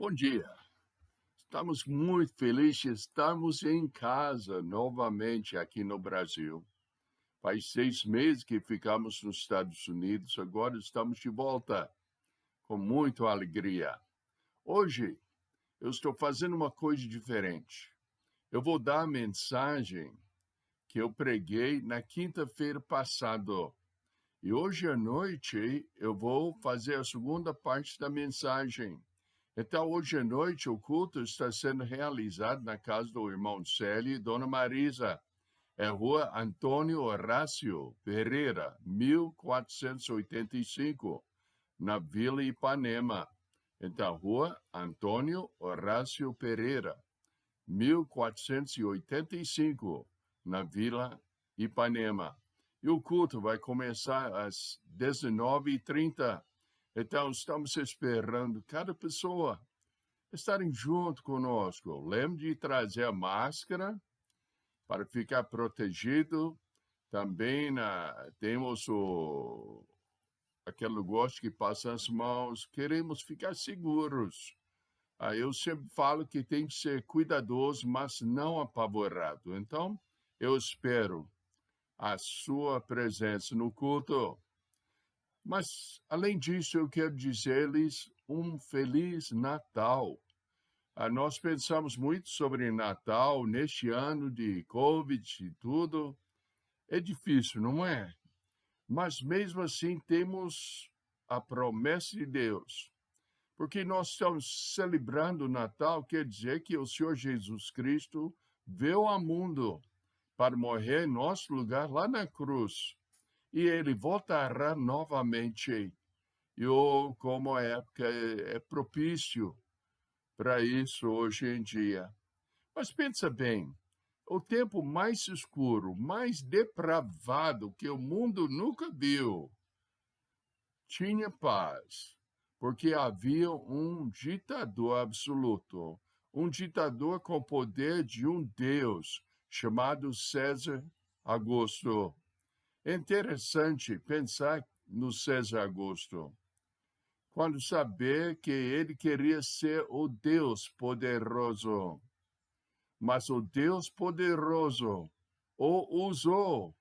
Bom dia. Estamos muito felizes de estarmos em casa novamente aqui no Brasil. Faz 6 meses que ficamos nos Estados Unidos, agora estamos de volta com muita alegria. Hoje eu estou fazendo uma coisa diferente. Eu vou dar a mensagem que eu preguei na quinta-feira passada. E hoje à noite eu vou fazer a segunda parte da mensagem. Então, hoje à noite, o culto está sendo realizado na casa do irmão Célio e Dona Marisa. É Rua Antônio Horácio Pereira, 1485, na Vila Ipanema. Então, Rua Antônio Horácio Pereira, 1485, na Vila Ipanema. E o culto vai começar às 19h30. Então, estamos esperando cada pessoa estarem junto conosco. Lembre de trazer a máscara para ficar protegido. Também temos aquele negócio que passa as mãos. Queremos ficar seguros. Eu sempre falo que tem que ser cuidadoso, mas não apavorado. Então, eu espero a sua presença no culto. Mas, além disso, eu quero dizer-lhes um Feliz Natal. Nós pensamos muito sobre Natal neste ano de Covid e tudo. É difícil, não é? Mas, mesmo assim, temos a promessa de Deus. Porque nós estamos celebrando o Natal, quer dizer que o Senhor Jesus Cristo veio ao mundo para morrer em nosso lugar lá na cruz. E ele voltará novamente. E como a época é propício para isso hoje em dia. Mas pensa bem, o tempo mais escuro, mais depravado que o mundo nunca viu, tinha paz, porque havia um ditador absoluto, um ditador com o poder de um Deus chamado César Augusto. É interessante pensar no César Augusto, quando saber que ele queria ser o Deus poderoso. Mas o Deus poderoso o usou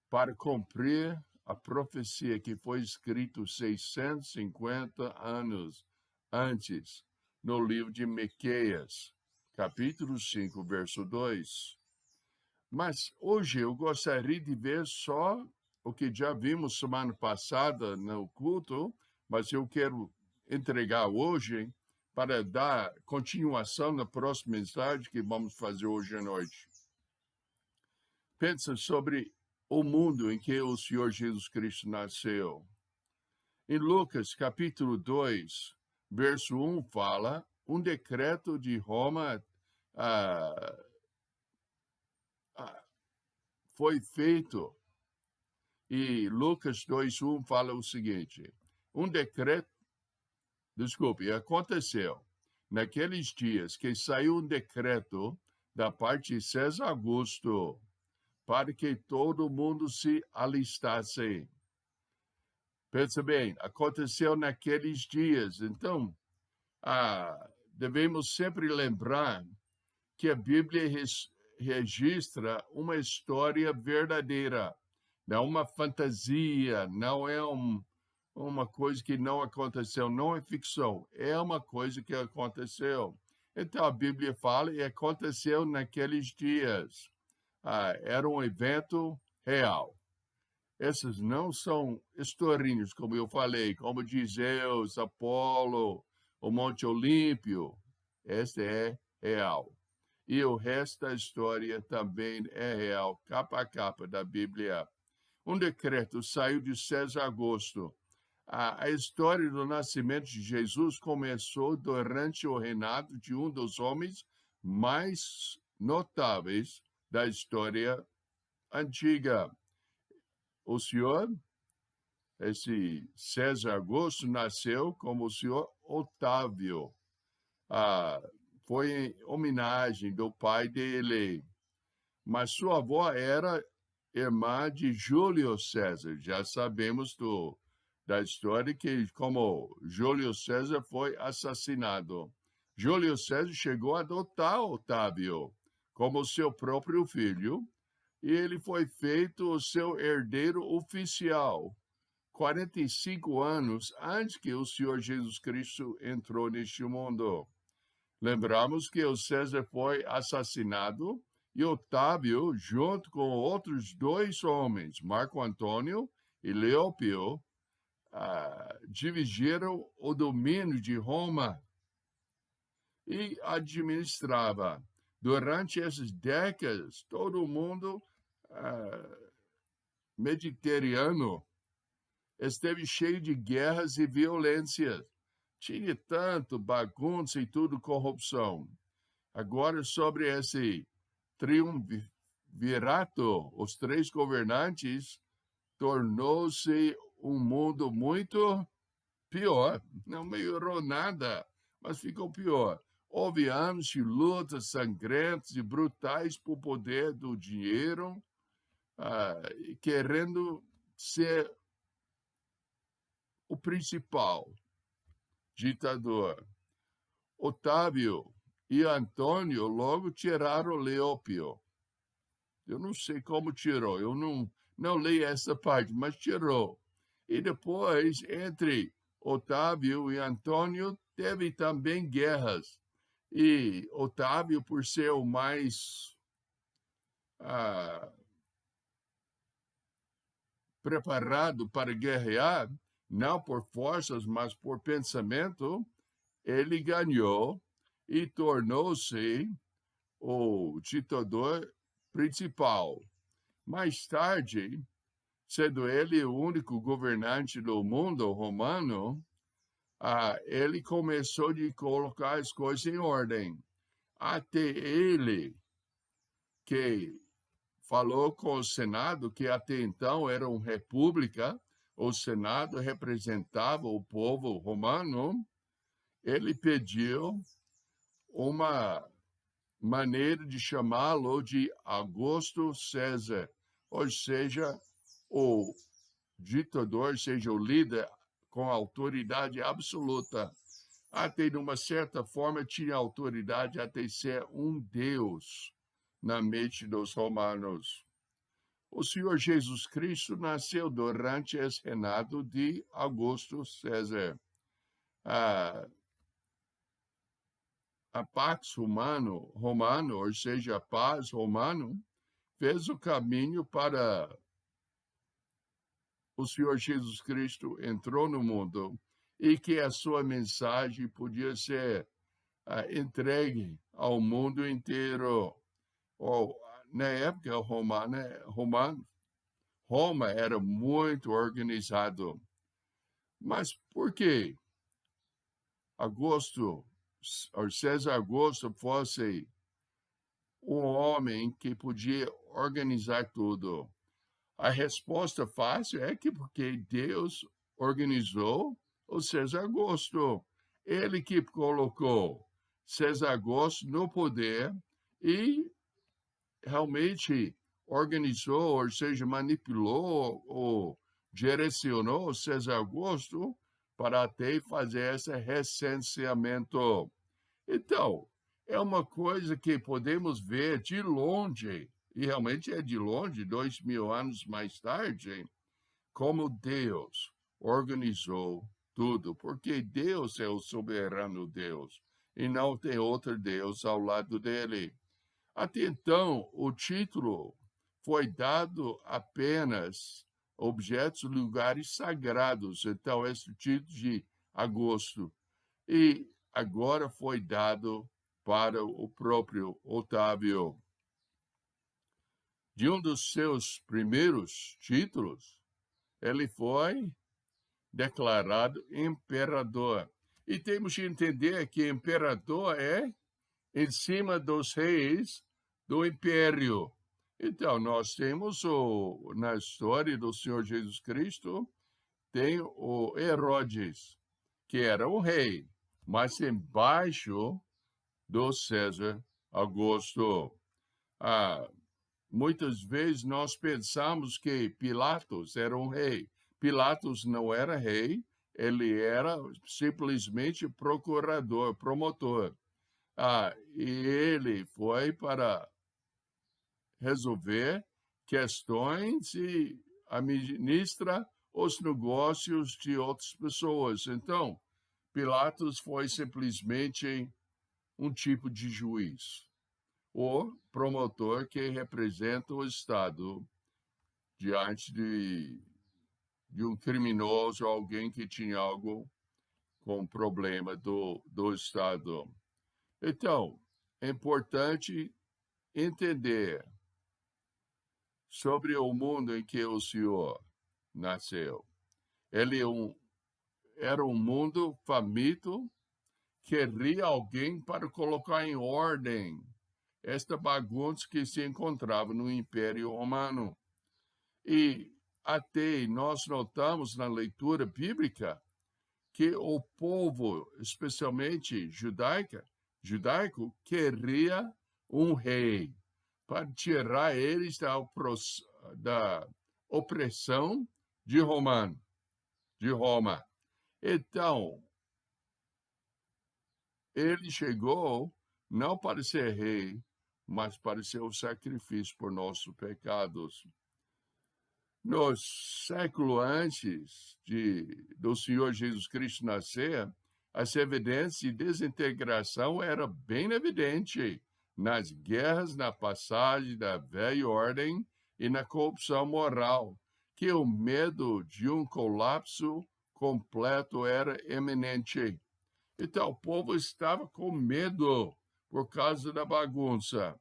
para cumprir a profecia que foi escrita 650 anos antes, no livro de Miqueias, capítulo 5, verso 2. Mas hoje eu gostaria de ver só o que já vimos semana passada no culto, mas eu quero entregar hoje para dar continuação na próxima mensagem que vamos fazer hoje à noite. Pensa sobre o mundo em que o Senhor Jesus Cristo nasceu. Em Lucas, capítulo 2, verso 1, fala, um decreto de Roma foi feito, e Lucas 2:1 fala o seguinte, aconteceu naqueles dias que saiu um decreto da parte de César Augusto para que todo mundo se alistasse. Pensa bem, aconteceu naqueles dias. Então, devemos sempre lembrar que a Bíblia registra uma história verdadeira, não uma fantasia, não é uma coisa que não aconteceu, não é ficção, é uma coisa que aconteceu. Então a Bíblia fala e aconteceu naqueles dias. Era um evento real. Esses não são historinhas, como eu falei, como de Zeus, Apolo, o Monte Olímpio. Este é real. E o resto da história também é real, capa a capa da Bíblia. Um decreto saiu de César Augusto. A história do nascimento de Jesus começou durante o reinado de um dos homens mais notáveis da história antiga. O senhor, esse César Augusto, nasceu como o senhor Otávio. Foi em homenagem do pai dele. Mas sua avó era irmã de Júlio César. Já sabemos do da história que como Júlio César foi assassinado. Júlio César chegou a adotar Otávio como seu próprio filho e ele foi feito o seu herdeiro oficial 45 anos antes que o Senhor Jesus Cristo entrou neste mundo. Lembramos que o César foi assassinado e Otávio, junto com outros dois homens, Marco Antônio e Leopio, dividiram o domínio de Roma e administrava. Durante essas décadas, todo mundo mediterrâneo esteve cheio de guerras e violências. Tinha tanto bagunça e tudo corrupção. Agora, sobre esse triunvirato, os três governantes, tornou-se um mundo muito pior. Não melhorou nada, mas ficou pior. Houve anos de lutas sangrentas e brutais por poder do dinheiro, querendo ser o principal ditador. Otávio e Antônio logo tiraram Leopio. Eu não sei como tirou, eu não li essa parte, mas tirou. E depois, entre Otávio e Antônio, teve também guerras. E Otávio, por ser o mais preparado para guerrear, não por forças, mas por pensamento, ele ganhou e tornou-se o ditador principal. Mais tarde, sendo ele o único governante do mundo romano, ele começou a colocar as coisas em ordem. Até ele, que falou com o Senado, que até então era uma república, o Senado representava o povo romano, ele pediu uma maneira de chamá-lo de Augusto César, ou seja, o ditador, seja o líder com autoridade absoluta. Até, de uma certa forma, tinha autoridade até ser um deus na mente dos romanos. O Senhor Jesus Cristo nasceu durante esse reinado de Augusto César. A Pax Romano, ou seja, a paz romano, fez o caminho para o Senhor Jesus Cristo entrou no mundo e que a sua mensagem podia ser entregue ao mundo inteiro. Na época romana, Roma era muito organizado. Mas por que César Augusto fosse um homem que podia organizar tudo? A resposta fácil é que porque Deus organizou o César Augusto. Ele que colocou César Augusto no poder e realmente organizou, ou seja, manipulou ou direcionou César Augusto para até fazer esse recenseamento. Então, é uma coisa que podemos ver de longe, e realmente é de longe, 2000 anos mais tarde, como Deus organizou tudo, porque Deus é o soberano Deus, e não tem outro Deus ao lado dele. Até então, o título foi dado apenas objetos, lugares sagrados. Então, esse título de Augusto. E agora foi dado para o próprio Otávio. De um dos seus primeiros títulos, ele foi declarado imperador. E temos que entender que imperador é em cima dos reis do império. Então, nós temos na história do Senhor Jesus Cristo, tem o Herodes, que era o rei, mas embaixo do César Augusto. Muitas vezes nós pensamos que Pilatos era um rei, Pilatos não era rei, ele era simplesmente procurador, promotor. E ele foi para resolver questões e administra os negócios de outras pessoas. Então, Pilatos foi simplesmente um tipo de juiz, o promotor que representa o Estado diante de um criminoso, alguém que tinha algo com problema do Estado. Então, é importante entender sobre o mundo em que o Senhor nasceu. Ele era um mundo faminto, queria alguém para colocar em ordem esta bagunça que se encontrava no Império Romano. E até nós notamos na leitura bíblica que o povo, especialmente judaico, queria um rei para tirar eles da opressão de Roma. Então, ele chegou não para ser rei, mas para ser o sacrifício por nossos pecados. No século antes do Senhor Jesus Cristo nascer, as evidências de desintegração eram bem evidentes nas guerras, na passagem da velha ordem e na corrupção moral, que o medo de um colapso completo era iminente. Então, o povo estava com medo por causa da bagunça.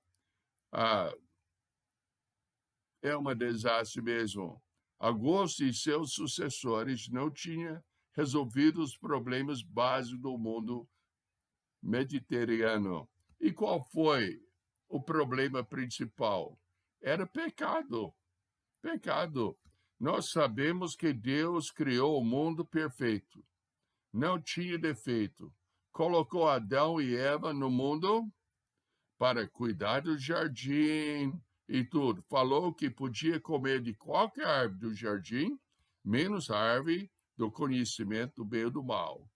É um desastre mesmo. Augusto e seus sucessores não tinham resolvido os problemas básicos do mundo mediterrâneo. E qual foi o problema principal? Era pecado. Pecado. Nós sabemos que Deus criou o mundo perfeito. Não tinha defeito. Colocou Adão e Eva no mundo para cuidar do jardim e tudo. Falou que podia comer de qualquer árvore do jardim, menos a árvore do conhecimento do bem e do mal.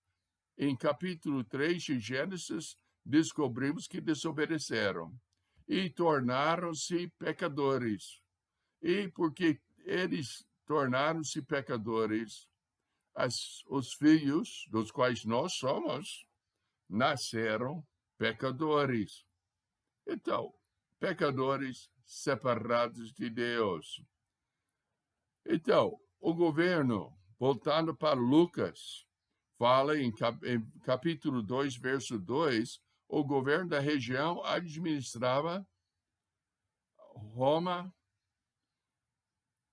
Em capítulo 3 de Gênesis, descobrimos que desobedeceram e tornaram-se pecadores. E porque eles tornaram-se pecadores, os filhos, dos quais nós somos, nasceram pecadores. Então, pecadores separados de Deus. Então, o governo, voltando para Lucas, fala em capítulo 2, verso 2, o governo da região administrava Roma,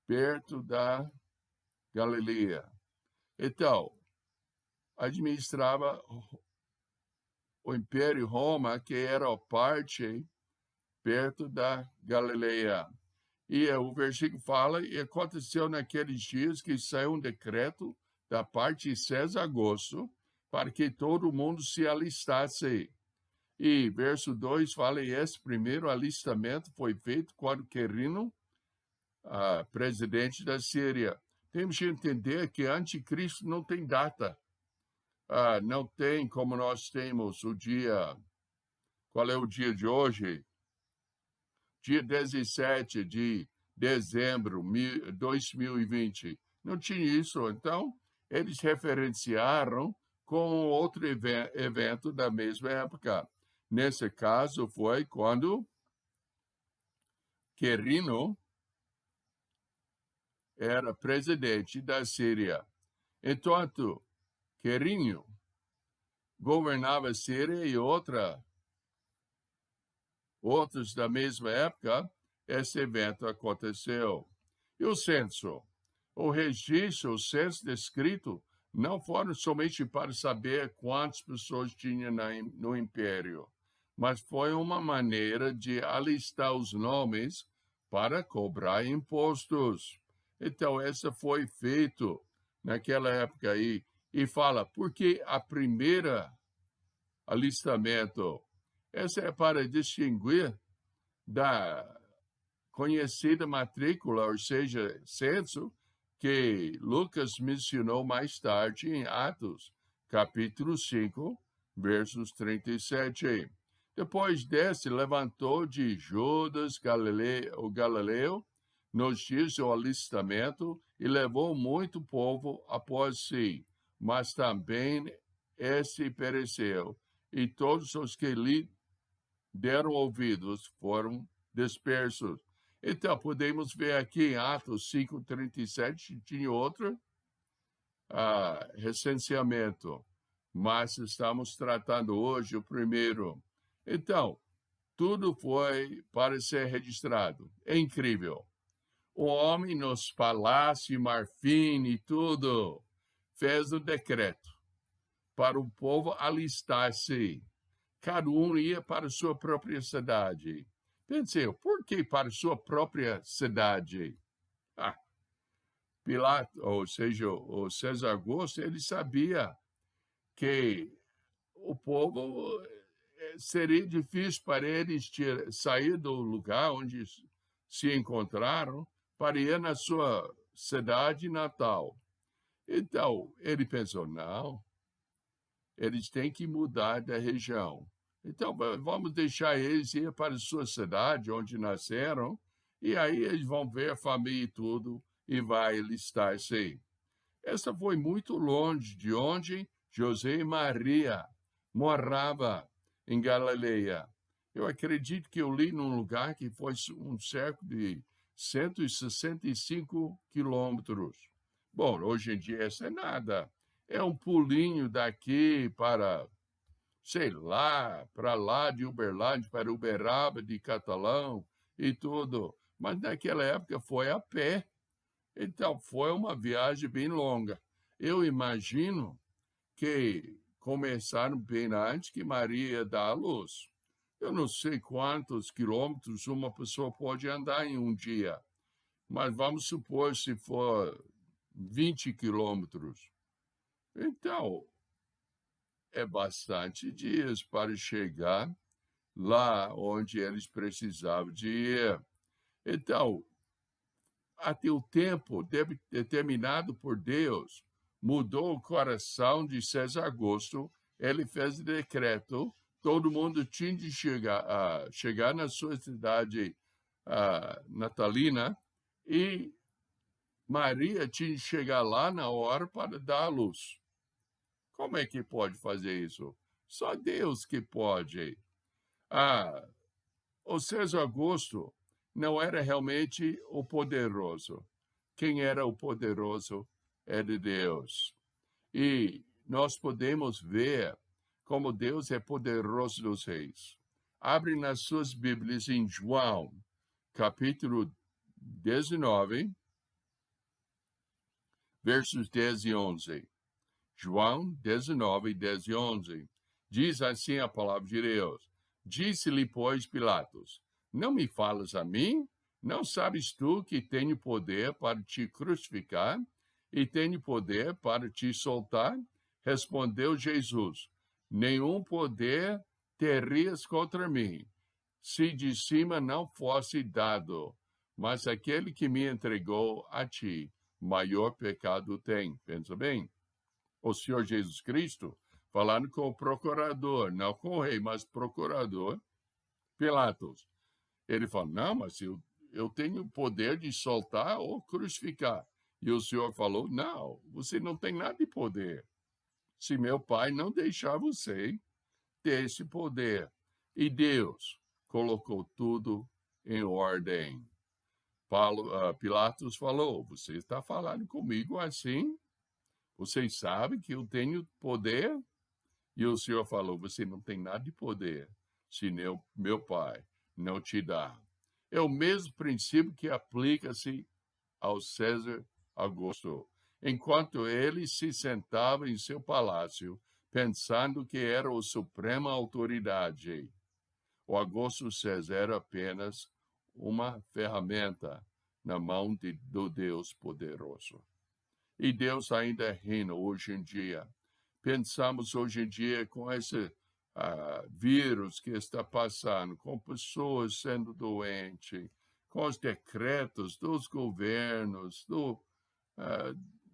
perto da Galileia. Então, administrava o Império Roma, que era parte perto da Galileia. E o versículo fala, e aconteceu naqueles dias que saiu um decreto da parte de César Augusto para que todo mundo se alistasse. E verso 2 fala, e esse primeiro alistamento foi feito quando Quirino, presidente da Síria. Temos que entender que anticristo não tem data. Não tem como nós temos o dia... Qual é o dia de hoje? Dia 17 de dezembro de 2020. Não tinha isso. Então, eles referenciaram com outro evento da mesma época. Nesse caso, foi quando Quirino era presidente da Síria. Enquanto Quirino governava a Síria e outros da mesma época, esse evento aconteceu. E o censo? O registro, o censo descrito, não foram somente para saber quantas pessoas tinham no império, mas foi uma maneira de alistar os nomes para cobrar impostos. Então, essa foi feito naquela época aí. E fala, porque a primeira alistamento, essa é para distinguir da conhecida matrícula, ou seja, censo, que Lucas mencionou mais tarde em Atos, capítulo 5, versos 37. Depois desse, levantou de Judas o Galileu nos dias do alistamento e levou muito povo após si, mas também este pereceu, e todos os que lhe deram ouvidos foram dispersos. Então, podemos ver aqui em Atos 5:37, tinha outro recenseamento, mas estamos tratando hoje o primeiro. Então, tudo foi para ser registrado. É incrível. O homem nos palácios, marfim e tudo, fez o decreto para o povo alistar-se. Cada um ia para sua própria cidade. Pensei, por que para sua própria cidade? Pilato, ou seja, o César Augusto, ele sabia que o povo seria difícil para eles sair do lugar onde se encontraram para ir na sua cidade natal. Então, ele pensou, não, eles têm que mudar da região. Então, vamos deixar eles ir para a sua cidade, onde nasceram, e aí eles vão ver a família e tudo, e vai alistar-se. Essa foi muito longe de onde José e Maria moravam, em Galileia. Eu acredito que eu li num lugar que foi um cerco de 165 quilômetros. Bom, hoje em dia isso é nada. É um pulinho daqui para, sei lá, para lá de Uberlândia, para Uberaba, de Catalão e tudo. Mas naquela época foi a pé. Então, foi uma viagem bem longa. Eu imagino que começaram bem antes que Maria dá à luz. Eu não sei quantos quilômetros uma pessoa pode andar em um dia, mas vamos supor se for 20 quilômetros. Então, é bastante dias para chegar lá onde eles precisavam de ir. Então, até o tempo determinado por Deus mudou o coração de César Augusto. Ele fez o decreto, todo mundo tinha de chegar na sua cidade natalina, e Maria tinha de chegar lá na hora para dar a luz. Como é que pode fazer isso? Só Deus que pode. O César Augusto não era realmente o poderoso. Quem era o poderoso era Deus. E nós podemos ver como Deus é poderoso dos reis. Abre nas suas Bíblias em João, capítulo 19, versos 10 e 11. João 19, 10 e 11. Diz assim a palavra de Deus. Disse-lhe, pois, Pilatos, não me falas a mim? Não sabes tu que tenho poder para te crucificar e tenho poder para te soltar? Respondeu Jesus, nenhum poder terias contra mim, se de cima não fosse dado, mas aquele que me entregou a ti, maior pecado tem. Pensa bem, o Senhor Jesus Cristo, falando com o procurador, não com o rei, mas procurador, Pilatos. Ele falou, não, mas eu tenho o poder de soltar ou crucificar. E o Senhor falou, não, você não tem nada de poder. Se meu pai não deixar você ter esse poder. E Deus colocou tudo em ordem. Pilatos falou, você está falando comigo assim? Vocês sabem que eu tenho poder? E o Senhor falou, você não tem nada de poder, se meu pai não te dá. É o mesmo princípio que aplica-se ao César Augusto. Enquanto ele se sentava em seu palácio, pensando que era a suprema autoridade, o Augusto César era apenas uma ferramenta na mão do Deus poderoso. E Deus ainda reina hoje em dia. Pensamos hoje em dia com esse vírus que está passando, com pessoas sendo doentes, com os decretos dos governos,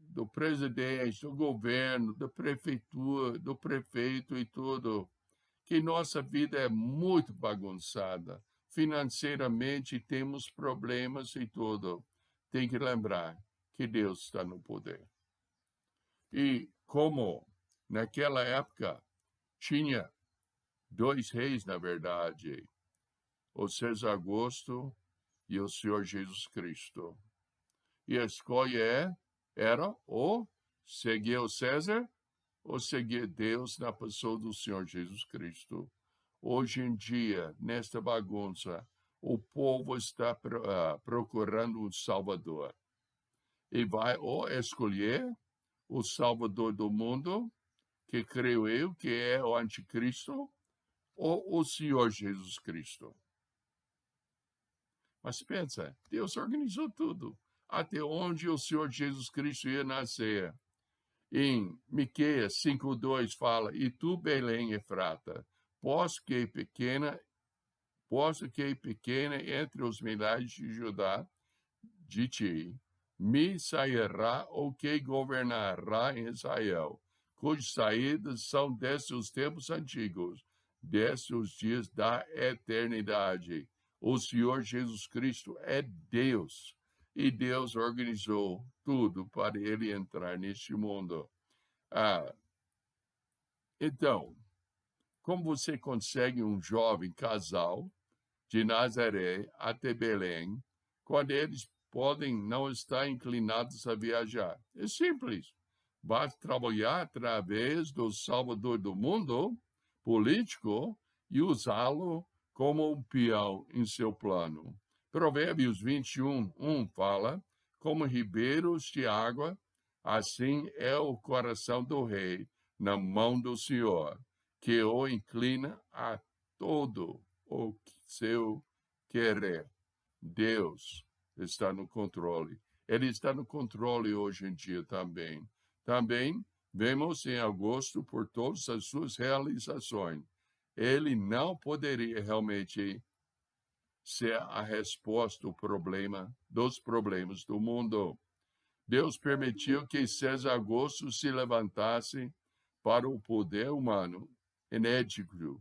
do presidente, do governo, da prefeitura, do prefeito e tudo, que nossa vida é muito bagunçada. Financeiramente temos problemas e tudo. Tem que lembrar que Deus está no poder. E como naquela época tinha 2 reis, na verdade, o César Augusto e o Senhor Jesus Cristo. E a escolha era ou seguir o César ou seguir Deus na pessoa do Senhor Jesus Cristo. Hoje em dia, nesta bagunça, o povo está procurando um Salvador. E vai ou escolher o Salvador do mundo, que creio eu que é o Anticristo, ou o Senhor Jesus Cristo. Mas pensa, Deus organizou tudo, até onde o Senhor Jesus Cristo ia nascer. Em Miqueias 5:2 fala: "E tu, Belém Efrata, posto que é pequena entre os milhares de Judá, de ti me sairá o que governará em Israel, cujas saídas são desde os tempos antigos, desde os dias da eternidade." O Senhor Jesus Cristo é Deus, e Deus organizou tudo para ele entrar neste mundo. Então, como você consegue um jovem casal de Nazaré até Belém, quando eles podem não estar inclinados a viajar? É simples. Basta trabalhar através do Salvador do mundo político e usá-lo como um peão em seu plano. Provérbios 21:1 fala: "Como ribeiros de água, assim é o coração do rei na mão do Senhor, que o inclina a todo o seu querer." Deus está no controle. Ele está no controle hoje em dia também. Também vemos em Augusto por todas as suas realizações. Ele não poderia realmente ser a resposta dos problemas do mundo. Deus permitiu que César Augusto se levantasse para o poder humano inédito,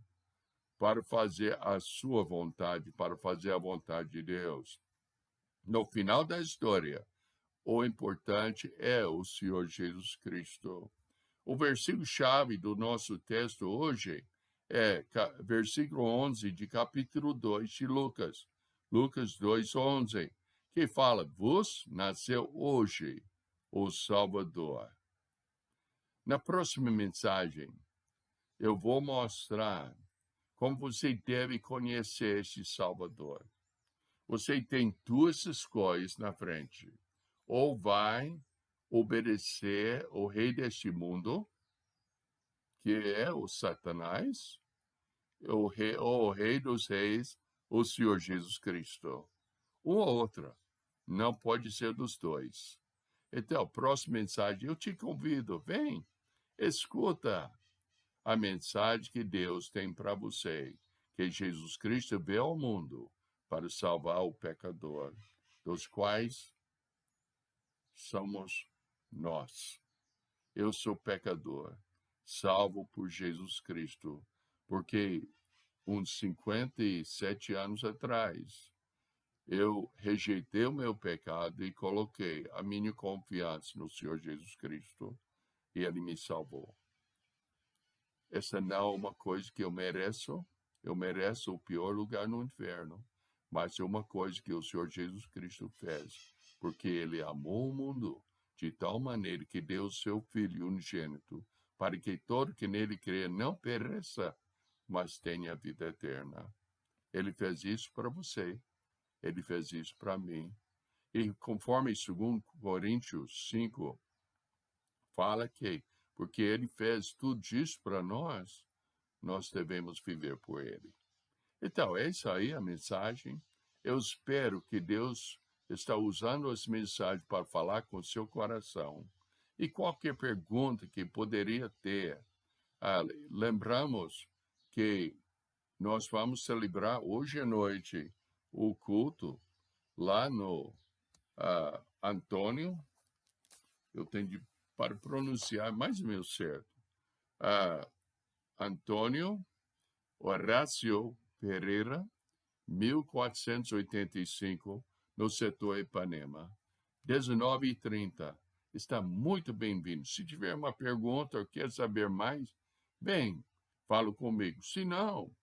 para fazer a sua vontade, para fazer a vontade de Deus. No final da história, o importante é o Senhor Jesus Cristo. O versículo-chave do nosso texto hoje é versículo 11 de capítulo 2 de Lucas. Lucas 2:11, que fala: "Vos nasceu hoje o Salvador." Na próxima mensagem, eu vou mostrar como você deve conhecer este Salvador. Você tem 2 escolhas na frente. Ou vai obedecer o rei deste mundo, que é o Satanás, ou o rei dos reis, o Senhor Jesus Cristo. Uma ou outra. Não pode ser dos dois. Então, próxima mensagem, eu te convido, vem, escuta a mensagem que Deus tem para você, que Jesus Cristo veio ao mundo para salvar o pecador, dos quais somos nós. Eu sou pecador, salvo por Jesus Cristo, porque uns 57 anos atrás, eu rejeitei o meu pecado e coloquei a minha confiança no Senhor Jesus Cristo, e Ele me salvou. Essa não é uma coisa que eu mereço o pior lugar no inferno, mas é uma coisa que o Senhor Jesus Cristo fez, porque Ele amou o mundo de tal maneira que deu o seu Filho unigênito, para que todo que nele crê não pereça, mas tenha a vida eterna. Ele fez isso para você, Ele fez isso para mim. E conforme 2 Coríntios 5 fala que, porque Ele fez tudo isso para nós, nós devemos viver por Ele. Então, é isso aí a mensagem. Eu espero que Deus está usando essa mensagem para falar com o seu coração. E qualquer pergunta que poderia ter, lembramos que nós vamos celebrar hoje à noite o culto lá no Antônio, eu tenho para pronunciar mais ou menos certo. Antônio Horácio Pereira, 1485, no setor Ipanema. 19h30. Está muito bem-vindo. Se tiver uma pergunta ou quer saber mais, bem, fala comigo. Se não,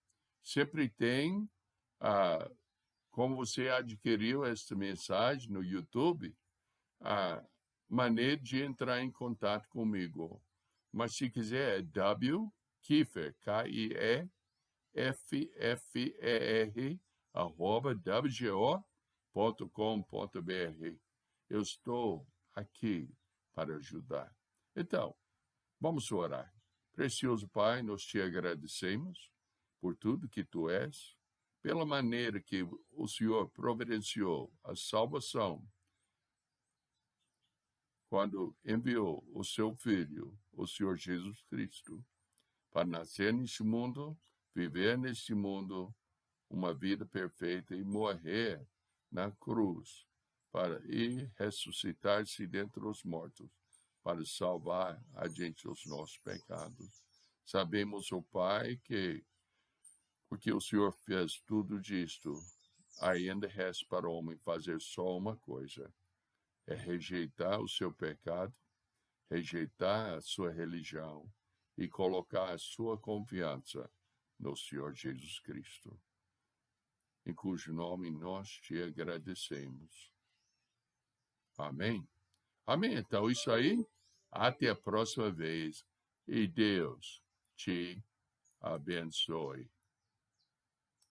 sempre tem, como você adquiriu esta mensagem no YouTube, a maneira de entrar em contato comigo. Mas se quiser, é Kiefer, KIEFFER, @wgo.com.br. Eu estou aqui para ajudar. Então, vamos orar. Precioso Pai, nós te agradecemos por tudo que tu és, pela maneira que o Senhor providenciou a salvação quando enviou o seu Filho, o Senhor Jesus Cristo, para nascer neste mundo, viver neste mundo, uma vida perfeita e morrer na cruz e ressuscitar-se dentre os mortos para salvar a gente dos nossos pecados. Sabemos, ó Pai, que porque o Senhor fez tudo isto, ainda resta para o homem fazer só uma coisa, é rejeitar o seu pecado, rejeitar a sua religião e colocar a sua confiança no Senhor Jesus Cristo, em cujo nome nós te agradecemos. Amém? Amém. Então, isso aí. Até a próxima vez. E Deus te abençoe.